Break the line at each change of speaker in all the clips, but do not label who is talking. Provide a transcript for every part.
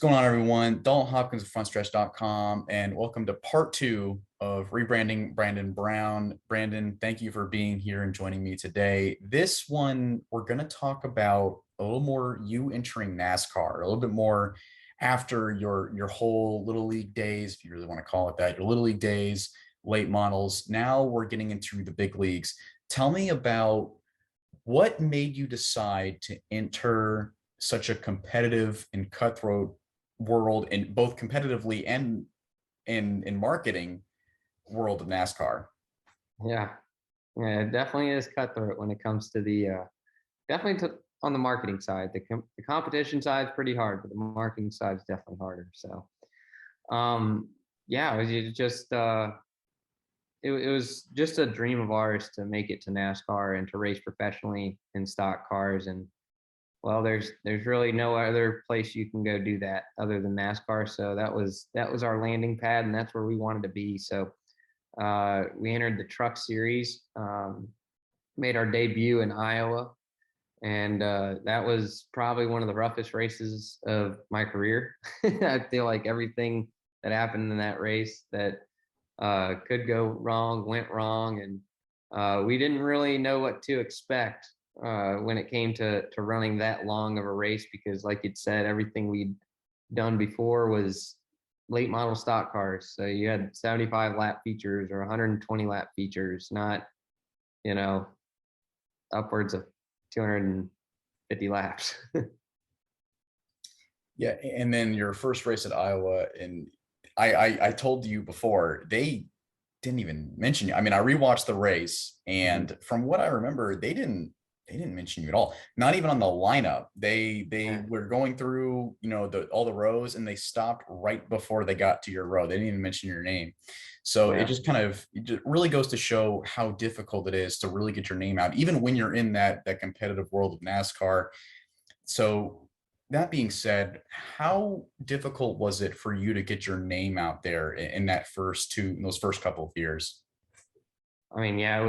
What's going on, everyone? Dalton Hopkins of Frontstretch.com, and welcome to part two of Rebranding Brandon Brown. Brandon, thank you for being here and joining me today. This one, we're going to talk about a little more you entering NASCAR, a little bit more after your whole Little League days, if you really want to call it that, your Little League days, late models. Now we're getting into the big leagues. Tell me about what made you decide to enter such a competitive and cutthroat world, in both competitively and in marketing world of NASCAR.
Yeah, yeah, it definitely is cutthroat when it comes to the definitely on the marketing side. The competition side is pretty hard, but the marketing side is definitely harder. So, um, yeah, it was just a dream of ours to make it to NASCAR and to race professionally in stock cars. And well, there's really no other place you can go do that other than NASCAR. So that was our landing pad, and that's where we wanted to be. So we entered the Truck Series, made our debut in Iowa, and that was probably one of the roughest races of my career. I feel like everything that happened in that race that could go wrong went wrong, and we didn't really know what to expect when it came to running that long of a race, because, like you'd said, everything we'd done before was late model stock cars. So you had 75 lap features or 120 lap features, not, you know, upwards of 250 laps.
Yeah, and then your first race at Iowa, and I told you before, they didn't even mention you. I mean, I rewatched the race, and from what I remember, they didn't mention you at all. Not even on the lineup. They
Yeah.
were going through, all the rows, and they stopped right before they got to your row. They didn't even mention your name. So
Yeah.
it just really goes to show how difficult it is to really get your name out, even when you're in that competitive world of NASCAR. So that being said, how difficult was it for you to get your name out there in those first couple of years?
I mean, yeah,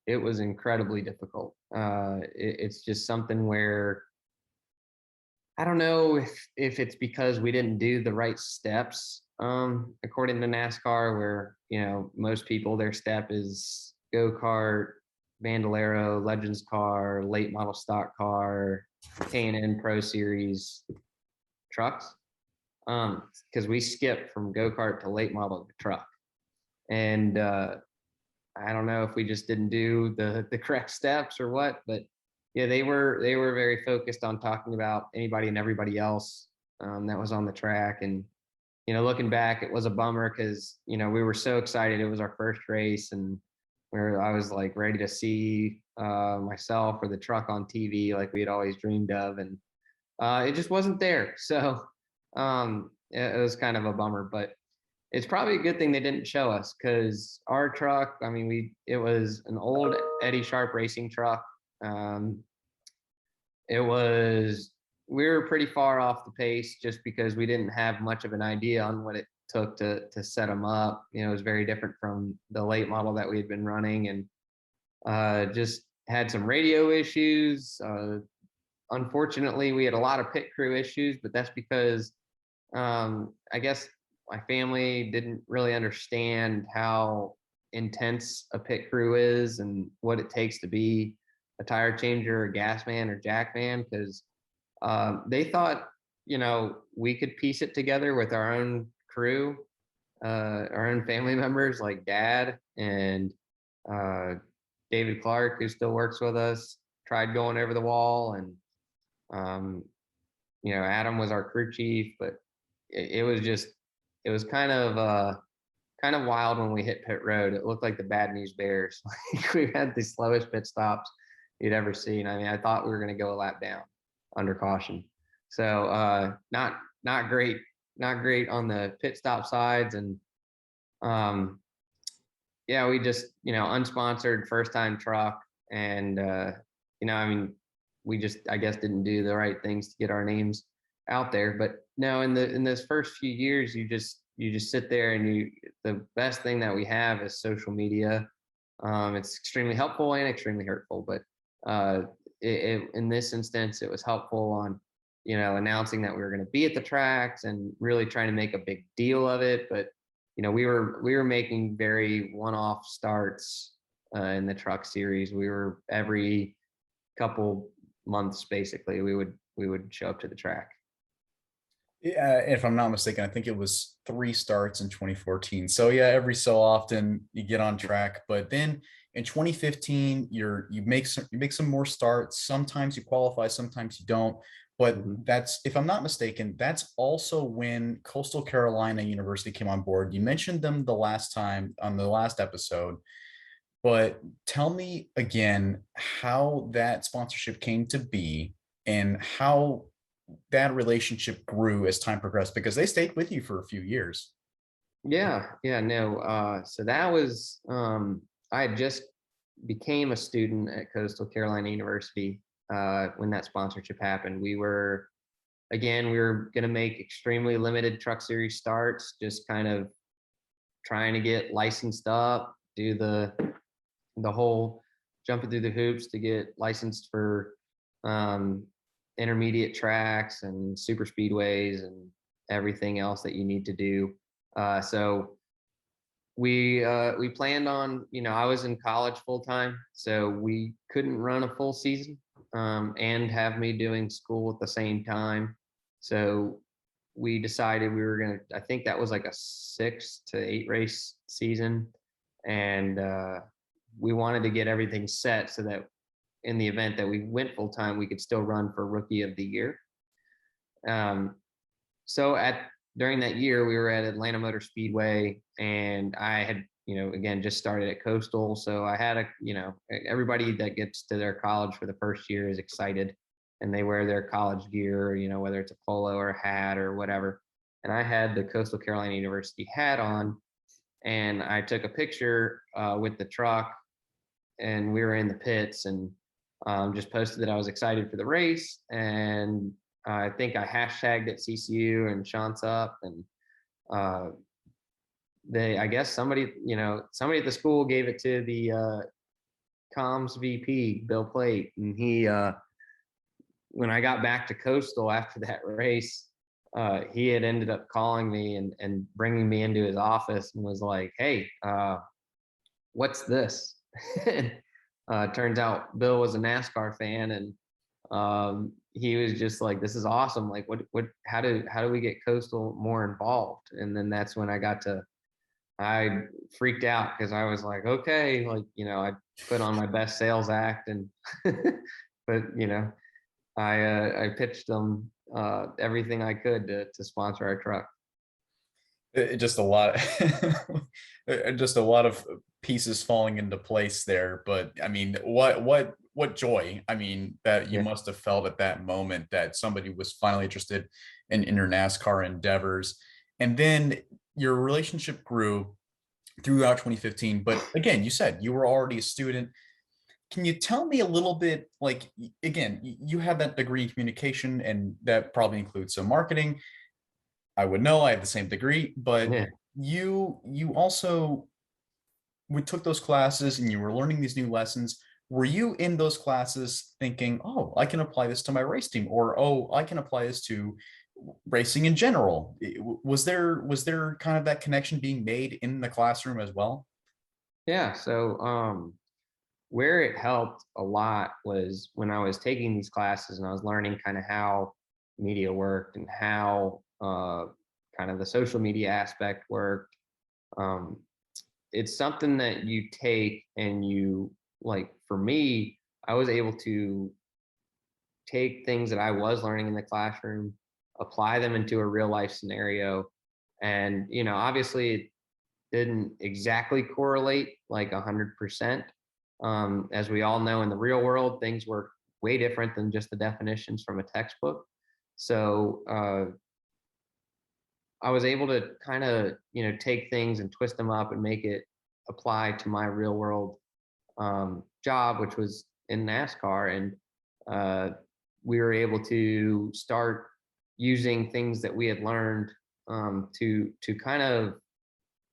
it was incredibly difficult. It's just something where I don't know if it's because we didn't do the right steps, according to NASCAR, where most people, their step is go kart, Bandolero, Legends car, late model stock car, K&N Pro Series trucks. Because we skipped from go kart to late model to truck, and I don't know if we just didn't do the correct steps or what, but yeah, they were very focused on talking about anybody and everybody else that was on the track. And looking back, it was a bummer because we were so excited. It was our first race, and where I was like ready to see myself or the truck on TV like we had always dreamed of, and it just wasn't there. So it was kind of a bummer, but it's probably a good thing they didn't show us, because our truck, I mean, it was an old Eddie Sharp racing truck. Um, it was we were pretty far off the pace just because we didn't have much of an idea on what it took to set them up. It was very different from the late model that we had been running, and just had some radio issues. Unfortunately, we had a lot of pit crew issues, but that's because I guess my family didn't really understand how intense a pit crew is and what it takes to be a tire changer, a gas man, or jack man, because they thought we could piece it together with our own crew, our own family members like Dad and uh, David Clark, who still works with us, tried going over the wall, and um, Adam was our crew chief, but it was kind of wild when we hit pit road. It looked like the Bad News Bears. Like, we had the slowest pit stops you'd ever seen. I mean, I thought we were going to go a lap down under caution. So not great, not great on the pit stop sides. And um, yeah, we just unsponsored first time truck, and I mean, we just, I guess, didn't do the right things to get our names out there. But no, in those first few years, you just sit there, and the best thing that we have is social media. It's extremely helpful and extremely hurtful, but in this instance, it was helpful on announcing that we were going to be at the tracks and really trying to make a big deal of it. But we were making very one-off starts in the truck series. We were every couple months basically we would show up to the track.
Yeah, if I'm not mistaken, I think it was 3 starts in 2014. So yeah, every so often you get on track, but then in 2015, you make some more starts. Sometimes you qualify, sometimes you don't. But
Mhm.
that's, if I'm not mistaken, that's also when Coastal Carolina University came on board. You mentioned them the last time on the last episode, but tell me again how that sponsorship came to be and how that relationship grew as time progressed, because they stayed with you for a few years.
Yeah, no. So that was I had just became a student at Coastal Carolina University when that sponsorship happened. We were going to make extremely limited truck series starts, just kind of trying to get licensed up, do the whole jumping through the hoops to get licensed for um, intermediate tracks and super speedways and everything else that you need to do. So we planned on, I was in college full time, so we couldn't run a full season and have me doing school at the same time. So we decided we were gonna. I think that was like a 6 to 8 race season, and we wanted to get everything set so that in the event that we went full time, we could still run for Rookie of the Year. Um, so at during that year, we were at Atlanta Motor Speedway, and I had, again, just started at Coastal, so I had everybody that gets to their college for the first year is excited, and they wear their college gear, whether it's a polo or a hat or whatever. And I had the Coastal Carolina University hat on, and I took a picture with the truck, and we were in the pits, and just posted that I was excited for the race, and I think I hashtagged it CCU and chants up, and uh, I guess somebody at the school gave it to the comms VP, Bill Plate, and when I got back to Coastal after that race, he had ended up calling me and bringing me into his office and was like, "Hey, what's this?" And turns out Bill was a NASCAR fan, and he was just like, "This is awesome! Like, how do we get Coastal more involved?" And then that's when I freaked out because I was like, "Okay," like, I put on my best sales act, and but I pitched them everything I could to sponsor our truck.
Just a lot just a lot of pieces falling into place there. But I mean, what joy, I mean, that you
Yeah.
must have felt at that moment that somebody was finally interested in your NASCAR endeavors. And then your relationship grew throughout 2015. But again, you said you were already a student. Can you tell me a little bit, like, again, you have that degree in communication, and that probably includes some marketing. I would know, I have the same degree, but
Yeah.
you also, we took those classes and you were learning these new lessons. Were you in those classes thinking, oh, I can apply this to my race team, or oh, I can apply this to racing in general? Was there kind of that connection being made in the classroom as well?
Yeah. So where it helped a lot was when I was taking these classes and I was learning kind of how media worked and how kind of the social media aspect worked. Um, it's something that you take and you, like, for me, I was able to take things that I was learning in the classroom, apply them into a real life scenario. And, obviously it didn't exactly correlate like 100%. As we all know, in the real world, things work way different than just the definitions from a textbook. So I was able to kind of, take things and twist them up and make it apply to my real world job, which was in NASCAR. And we were able to start using things that we had learned to kind of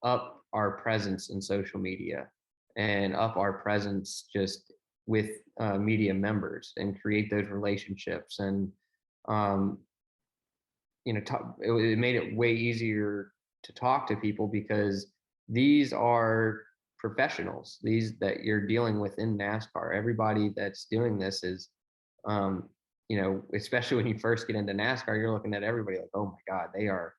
up our presence in social media and up our presence just with media members and create those relationships. And it made it way easier to talk to people, because these are professionals, these that you're dealing with in NASCAR. Everybody that's doing this is, especially when you first get into NASCAR, you're looking at everybody like, oh my God, they are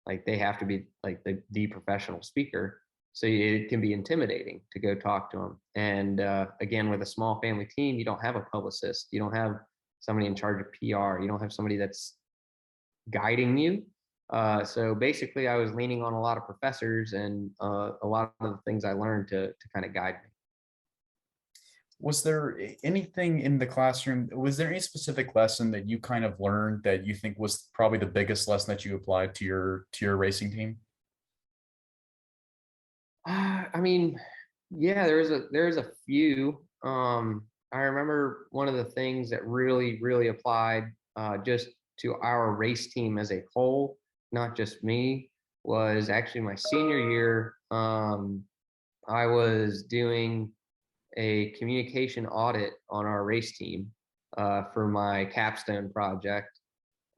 like, they have to be like the professional speaker. So it can be intimidating to go talk to them. And again, with a small family team, you don't have a publicist, you don't have somebody in charge of PR, you don't have somebody that's guiding you. So basically, I was leaning on a lot of professors and a lot of the things I learned to kind of guide me.
Was there anything in the classroom? Was there any specific lesson that you kind of learned that you think was probably the biggest lesson that you applied to your racing team?
I mean, yeah, there's a few. I remember one of the things that really applied just to our race team as a whole, not just me, was actually my senior year. I was doing a communication audit on our race team for my capstone project.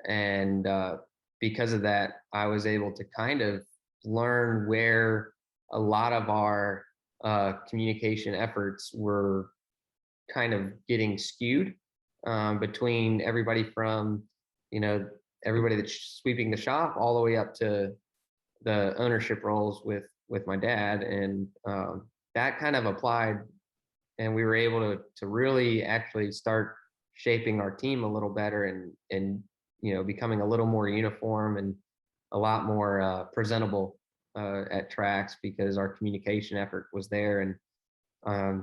And because of that, I was able to kind of learn where a lot of our communication efforts were kind of getting skewed between everybody from, you know, everybody that's sweeping the shop all the way up to the ownership roles with my dad. And that kind of applied, and we were able to really actually start shaping our team a little better, and becoming a little more uniform and a lot more presentable at tracks, because our communication effort was there. And I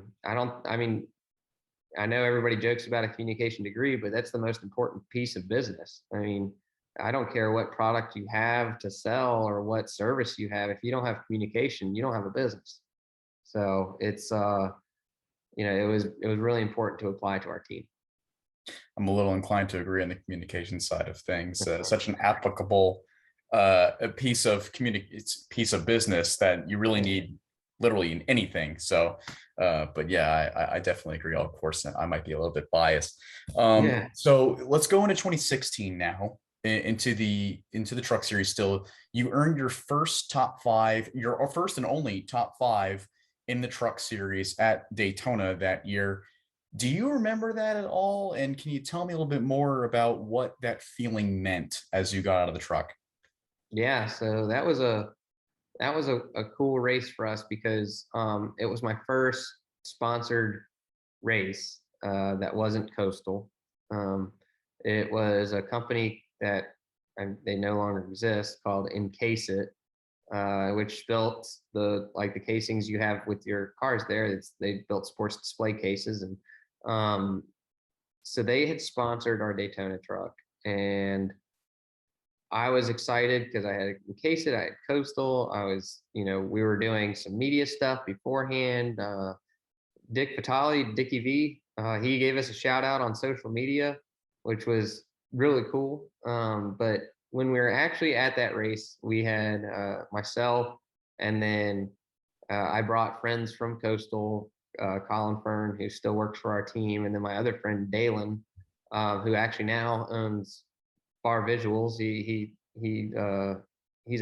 know everybody jokes about a communication degree, but that's the most important piece of business. I mean, I don't care what product you have to sell or what service you have. If you don't have communication, you don't have a business. So it's it was really important to apply to our team.
I'm a little inclined to agree on the communication side of things. Such an applicable piece of piece of business that you really need literally in anything. So, but yeah, I definitely agree. Of course, I might be a little bit biased.
Yeah.
So let's go into 2016 now, into the truck series. Still, you earned your first top five, your first and only top five in the truck series at Daytona that year. Do you remember that at all? And can you tell me a little bit more about what that feeling meant as you got out of the truck?
Yeah. So that was a cool race for us, because it was my first sponsored race that wasn't Coastal. It was a company that they no longer exist, called Encase It, which built the casings you have with your cars there. They built sports display cases. And so they had sponsored our Daytona truck, and I was excited because I had Encase It, I had Coastal. We were doing some media stuff beforehand. Dick Vitale, Dickie V, he gave us a shout out on social media, which was really cool. But when we were actually at that race, we had myself, and then I brought friends from Coastal, Colin Fern, who still works for our team, and then my other friend Dalton, who actually now owns Bar Visuals. He's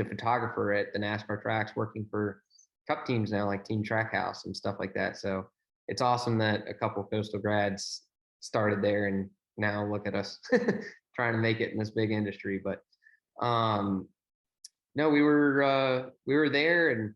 a photographer at the NASCAR tracks, working for cup teams now, like Team Trackhouse and stuff like that. So it's awesome that a couple of Coastal grads started there, and now look at us trying to make it in this big industry. But no, we were there, and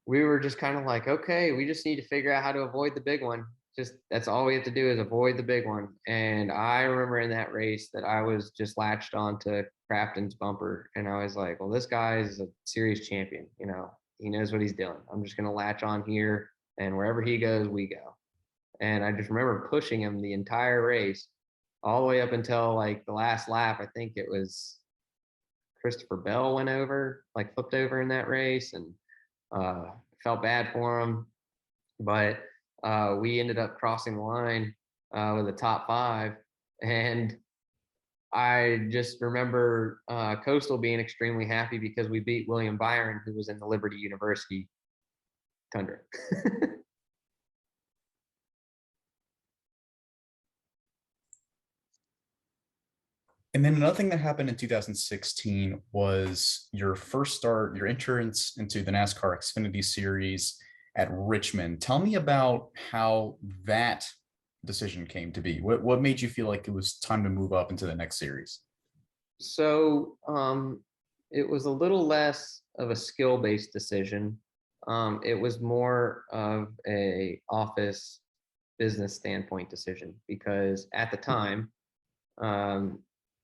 we were just kind of like, okay, we just need to figure out how to avoid the big one. Just that's all we have to do, is avoid the big one. And I remember in that race that I was just latched onto Crafton's bumper, and I was like, well, this guy is a series champion. He knows what he's doing. I'm just gonna latch on here, and wherever he goes, we go. And I just remember pushing him the entire race, all the way up until like the last lap. I think it was Christopher Bell flipped over in that race, and felt bad for him. But we ended up crossing the line with a top five. And I just remember Coastal being extremely happy because we beat William Byron, who was in the Liberty University Tundra.
And then another thing that happened in 2016 was your first start, your entrance into the NASCAR Xfinity Series at Richmond. Tell me about how that decision came to be. What made you feel like it was time to move up into the next series?
So it was a little less of a skill-based decision. It was more of a office business standpoint decision because at the time, um,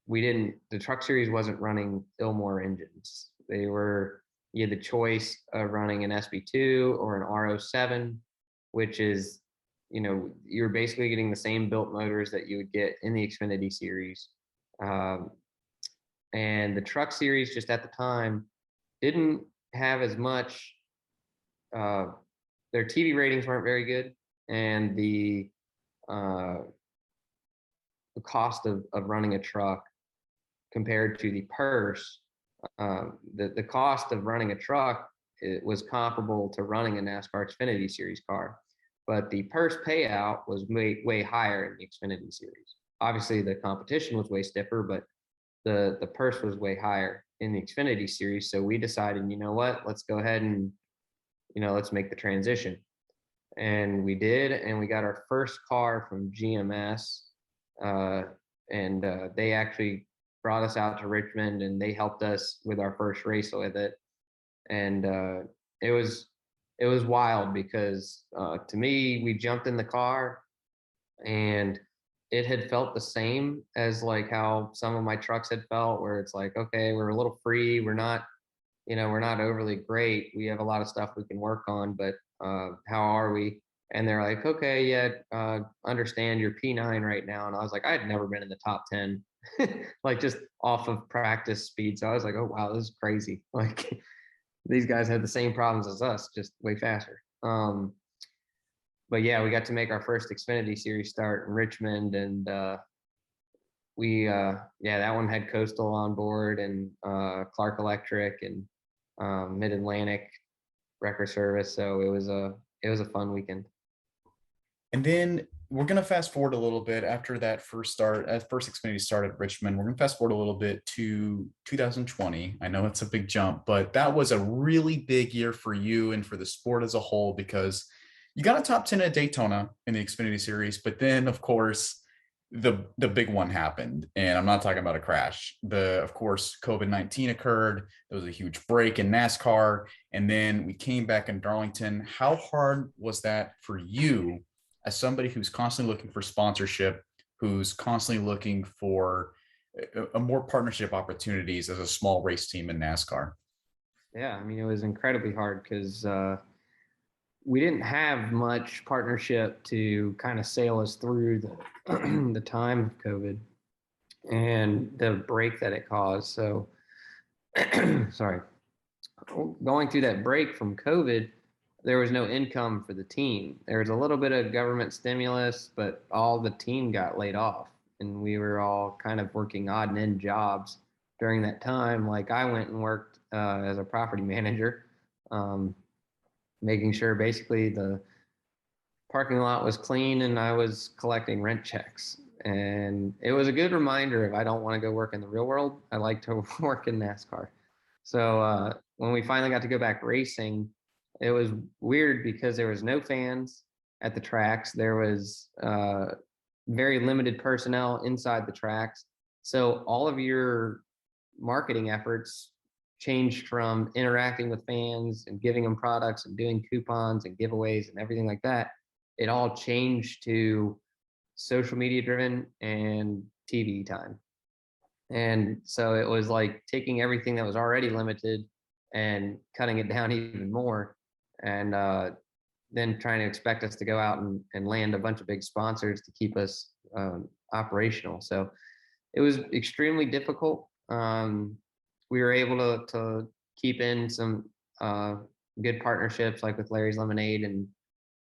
the truck series wasn't running Fillmore engines. You had the choice of running an SB2 or an R07, which is, you're basically getting the same built motors that you would get in the Xfinity series. Um, and the truck series just at the time didn't have as much, uh, their TV ratings weren't very good. And uh, the cost of running a truck compared to the purse, the cost of running a truck, it was comparable to running a NASCAR Xfinity Series car, but the purse payout was way higher in the Xfinity Series. Obviously, the competition was way stiffer, but the purse was way higher in the Xfinity Series. So we decided, you know what, let's go ahead and let's make the transition, and we did, and we got our first car from GMS, uh, and they actually brought us out to Richmond, and they helped us with our first race with it. And it was it was wild because to me, we jumped in the car, and it had felt the same as like how some of my trucks had felt, where it's like, okay, we're a little free, we're not overly great, we have a lot of stuff we can work on, but how are we? And they're like, okay, yeah, understand you're P9 right now. And I was like, I had never been in the top 10, like just off of practice speed. So I was like, oh, wow, this is crazy. Like these guys had the same problems as us, just way faster. But yeah, we got to make our first Xfinity series start in Richmond, and yeah, that one had Coastal on board, and Clark Electric, and Mid-Atlantic Wrecker Service. So it was a fun weekend.
And then we're going to fast forward a little bit after that first start, first Xfinity start at Richmond. We're going to fast forward a little bit to 2020. I know it's a big jump, but that was a really big year for you and for the sport as a whole, because you got a top 10 at Daytona in the Xfinity series. But then, of course, the big one happened, and I'm not talking about a crash. Of course, COVID-19 occurred. There was a huge break in NASCAR, and then we came back in Darlington. How hard was that for you as somebody who's constantly looking for sponsorship, who's constantly looking for a more partnership opportunities as a small race team in NASCAR?
Yeah, I mean, it was incredibly hard because we didn't have much partnership to kind of sail us through the the time of COVID and the break that it caused. So, sorry, going through that break from COVID, there was no income for the team. There was a little bit of government stimulus, but all the team got laid off, and we were all kind of working odd and end jobs during that time. Like I went and worked as a property manager, um, making sure basically the parking lot was clean, and I was collecting rent checks. And it was a good reminder of I don't want to go work in the real world. I like to work in NASCAR. So when we finally got to go back racing, it was weird because there was no fans at the tracks. There was very limited personnel inside the tracks. So all of your marketing efforts changed from interacting with fans and giving them products and doing coupons and giveaways and everything like that. It all changed to social media driven and TV time. And so it was like taking everything that was already limited and cutting it down even more. And then trying to expect us to go out and land a bunch of big sponsors to keep us operational. So it was extremely difficult. We were able to keep in some good partnerships, like with Larry's Lemonade, and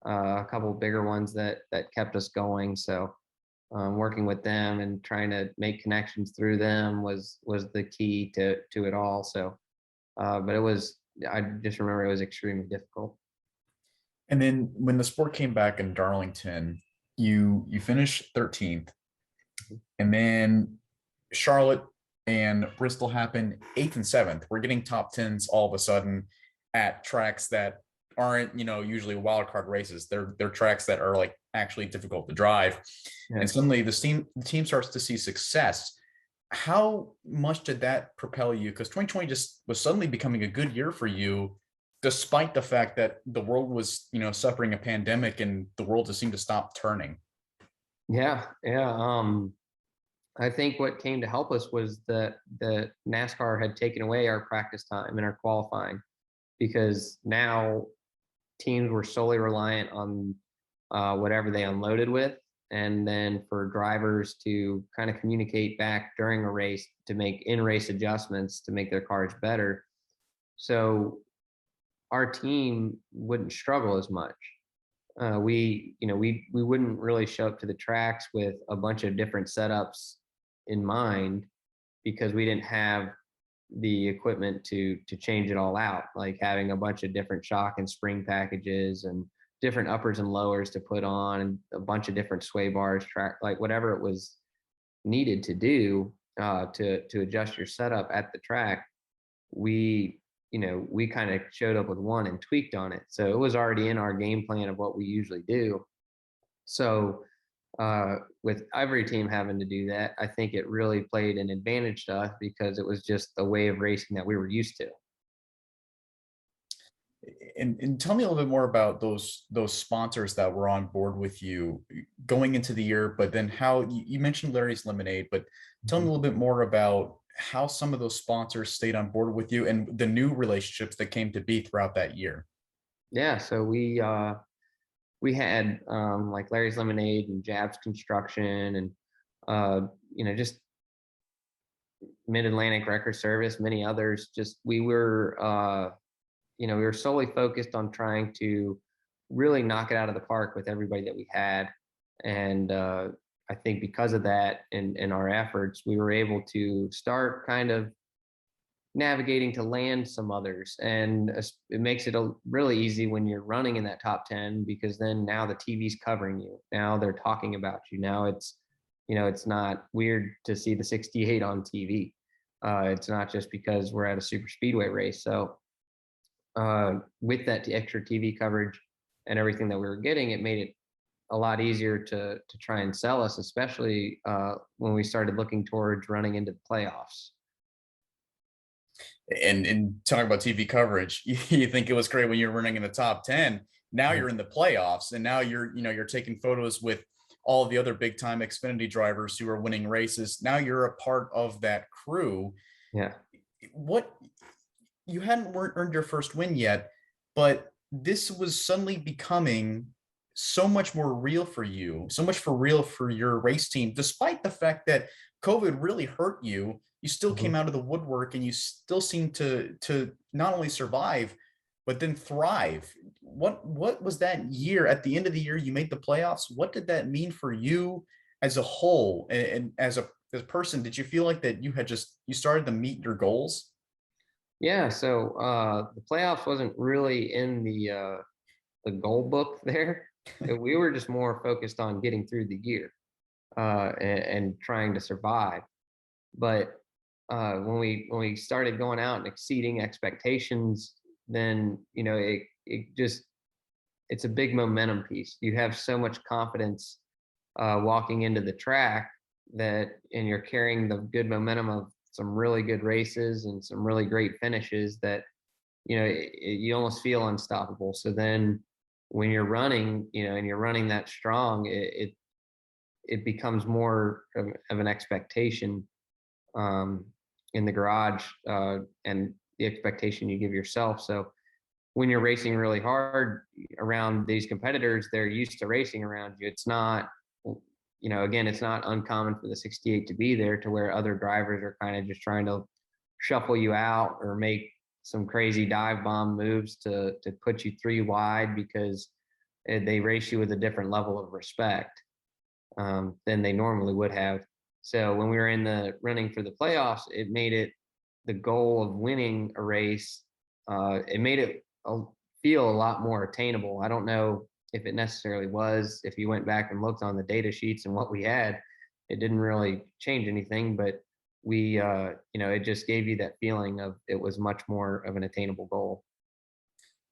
a couple of bigger ones that kept us going. So working with them and trying to make connections through them was the key to it all. So, but I just remember it was extremely difficult.
And then when the sport came back in Darlington, you finished 13th, and then Charlotte and Bristol happen 8th and 7th. We're getting top tens all of a sudden at tracks that aren't, usually wildcard races. They're tracks that are like actually difficult to drive.
Yeah.
And suddenly the team starts to see success. How much did that propel you? Because 2020 just was suddenly becoming a good year for you, despite the fact that the world was, suffering a pandemic and the world just seemed to stop turning.
Yeah. Yeah. I think what came to help us was that the NASCAR had taken away our practice time and our qualifying, because now teams were solely reliant on whatever they unloaded with, and then for drivers to kind of communicate back during a race to make in-race adjustments to make their cars better. So our team wouldn't struggle as much. We wouldn't really show up to the tracks with a bunch of different setups in mind, because we didn't have the equipment to change it all out, like having a bunch of different shock and spring packages and different uppers and lowers to put on, and a bunch of different sway bars, track, like whatever it was needed to do to adjust your setup at the track. We kind of showed up with one and tweaked on it, so it was already in our game plan of what we usually do. So with every team having to do that, I think it really played an advantage to us, because it was just the way of racing that we were used to.
And tell me a little bit more about those sponsors that were on board with you going into the year, but then how you mentioned Larry's Lemonade, but tell me a little bit more about how some of those sponsors stayed on board with you and the new relationships that came to be throughout that year.
Yeah, so we had like Larry's Lemonade and Jabs Construction, and just Mid Atlantic Record Service, many others. Just we were solely focused on trying to really knock it out of the park with everybody that we had. And I think because of that and our efforts, we were able to start kind of navigating to land some others. And it makes it really easy when you're running in that top 10, because then now the TV's covering you. Now they're talking about you. Now it's not weird to see the 68 on TV. It's not just because we're at a super speedway race. So with that extra TV coverage and everything that we were getting, it made it a lot easier to try and sell us, especially when we started looking towards running into the playoffs.
And talking about TV coverage, you think it was great when you're running in the top 10. Now
Yeah.
you're in the playoffs, and now you're taking photos with all the other big time Xfinity drivers who are winning races. Now you're a part of that crew.
Yeah.
What you hadn't earned your first win yet, but this was suddenly becoming so much more real for you, so much for real for your race team, despite the fact that COVID really hurt you. You still
Mhm.
came out of the woodwork and you still seemed to not only survive, but then thrive. What was that year? At the end of the year, you made the playoffs. What did that mean for you as a whole and as a person? Did you feel like that you started to meet your goals?
Yeah. So the playoffs wasn't really in the goal book there. We were just more focused on getting through the year and trying to survive. But when we started going out and exceeding expectations, then it's a big momentum piece. You have so much confidence walking into the track, and you're carrying the good momentum of some really good races and some really great finishes, that you almost feel unstoppable. So then when you're running, and you're running that strong, it becomes more of an expectation um, in the garage, and the expectation you give yourself. So when you're racing really hard around these competitors, they're used to racing around you. It's not, again, it's not uncommon for the 68 to be there, to where other drivers are kind of just trying to shuffle you out or make some crazy dive bomb moves to put you three wide, because they race you with a different level of respect than they normally would have. So when we were in the running for the playoffs, it made it the goal of winning a race. It made it feel a lot more attainable. I don't know if it necessarily was. If you went back and looked on the data sheets and what we had, it didn't really change anything. But we, it just gave you that feeling of it was much more of an attainable goal.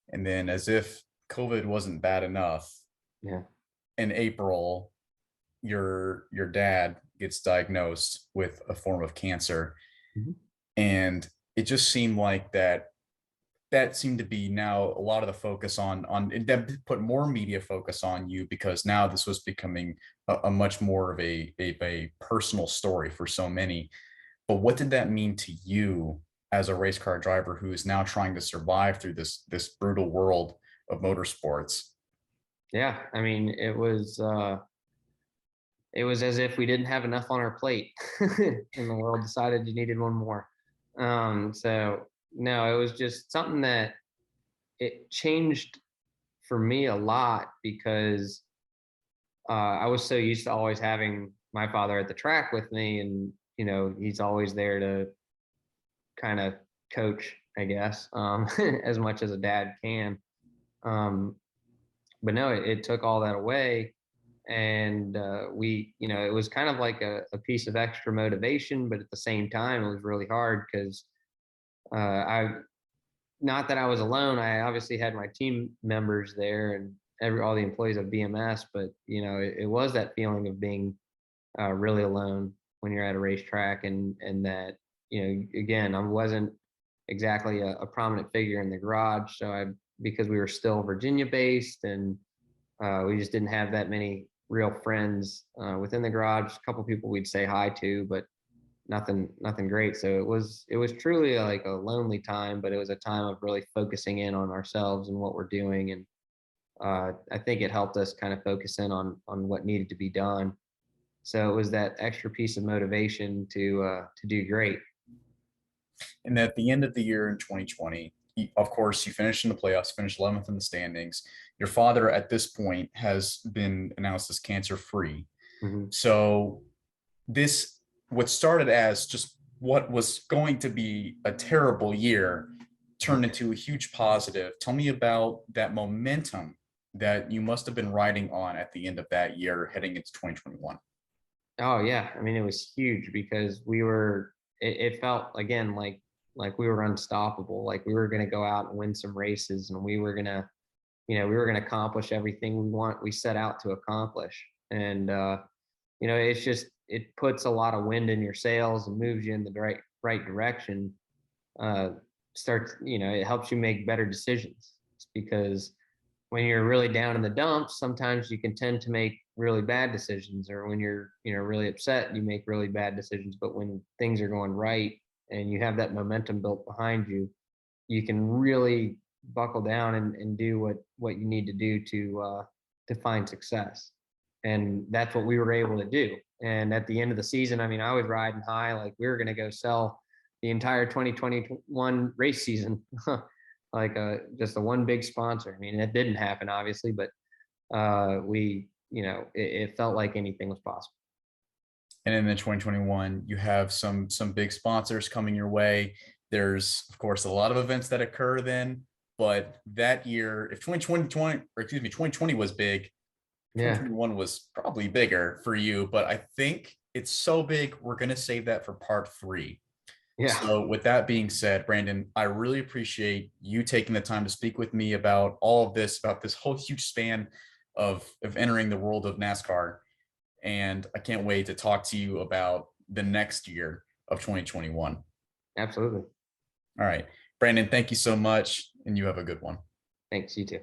And then, as if COVID wasn't bad enough,
Yeah.
in April, your dad gets diagnosed with a form of cancer,
Mhm.
and it just seemed like that seemed to be now a lot of the focus on it, that put more media focus on you, because now this was becoming a much more of a personal story for so many. But what did that mean to you as a race car driver who is now trying to survive through this brutal world of motorsports?
Yeah. I mean, it was as if we didn't have enough on our plate and the world decided you needed one more. So no, it was just something that it changed for me a lot because I was so used to always having my father at the track with me, and he's always there to kind of coach, I guess, as much as a dad can. Um, but no, it took all that away, and it was kind of like a piece of extra motivation, but at the same time, it was really hard because I not that I was alone. I obviously had my team members there and all the employees of BMS, but it was that feeling of being really alone when you're at a racetrack, and that again, I wasn't exactly a prominent figure in the garage, so I because we were still Virginia based, and we just didn't have that many real friends within the garage. A couple people we'd say hi to, but nothing great. So it was truly like a lonely time, but it was a time of really focusing in on ourselves and what we're doing. And I think it helped us kind of focus in on what needed to be done. So it was that extra piece of motivation to do great.
And at the end of the year in 2020, of course, you finished in the playoffs, finished 11th in the standings. Your father at this point has been announced as cancer free.
Hmm.
So this, what started as just what was going to be a terrible year, turned into a huge positive. Tell me about that momentum that you must have been riding on at the end of that year heading into 2021.
Oh yeah, I mean it was huge because we were. It felt again like we were unstoppable. Like we were going to go out and win some races, and we were going to accomplish everything we set out to accomplish. And it's just it puts a lot of wind in your sails and moves you in the right direction. uh Starts, it helps you make better decisions. It's because when you're really down in the dumps, sometimes you can tend to make really bad decisions, or when you're really upset, you make really bad decisions. But when things are going right and you have that momentum built behind you, you can really buckle down and do what you need to do to find success. And that's what we were able to do. And at the end of the season, I mean, I was riding high, like we were going to go sell the entire 2021 race season, like just a one big sponsor. I mean, it didn't happen obviously, but it felt like anything was possible.
And in the 2021, you have some big sponsors coming your way. There's of course a lot of events that occur then, but that year, if 2020 was big,
Yeah.
2021 was probably bigger for you. But I think it's so big, we're gonna save that for part three.
Yeah.
So with that being said, Brandon, I really appreciate you taking the time to speak with me about all of this, about this whole huge span of entering the world of NASCAR. And I can't wait to talk to you about the next year of 2021.
Absolutely.
All right. Brandon, thank you so much, and you have a good one.
Thanks. You too.